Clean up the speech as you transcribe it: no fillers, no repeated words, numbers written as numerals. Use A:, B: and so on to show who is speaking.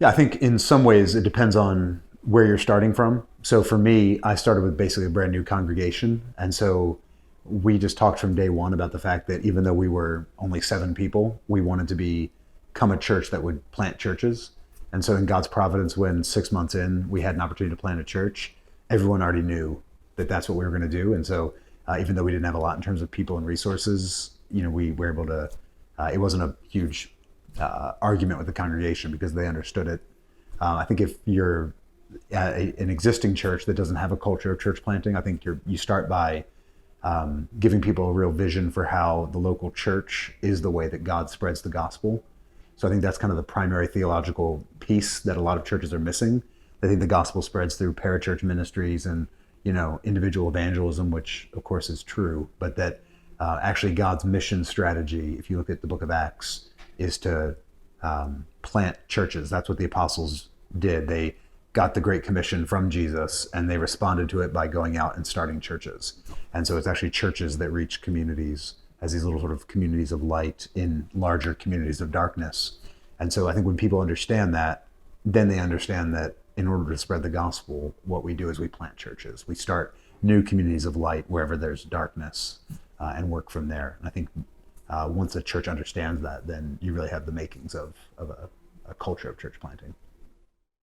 A: Yeah, I think in some ways it depends on where you're starting from. So for me, I started with basically a brand new congregation. And so we just talked from day one about the fact that even though we were only 7 people, we wanted to become a church that would plant churches. And so in God's providence, when 6 months in, we had an opportunity to plant a church, everyone already knew that that's what we were going to do. And so even though we didn't have a lot in terms of people and resources, we were able to, it wasn't a huge argument with the congregation because they understood it. I think if you're at an existing church that doesn't have a culture of church planting, I think you start by giving people a real vision for how the local church is the way that God spreads the gospel. So I think that's kind of the primary theological piece that a lot of churches are missing. They think the gospel spreads through parachurch ministries and individual evangelism, which of course is true, but that actually God's mission strategy, if you look at the book of Acts, is to plant churches. That's what the apostles did. They got the Great Commission from Jesus and they responded to it by going out and starting churches. And so it's actually churches that reach communities as these little sort of communities of light in larger communities of darkness. And so I think when people understand that, then they understand that in order to spread the gospel, what we do is we plant churches. We start new communities of light wherever there's darkness and work from there. And I think once a church understands that, then you really have the makings of a culture of church planting.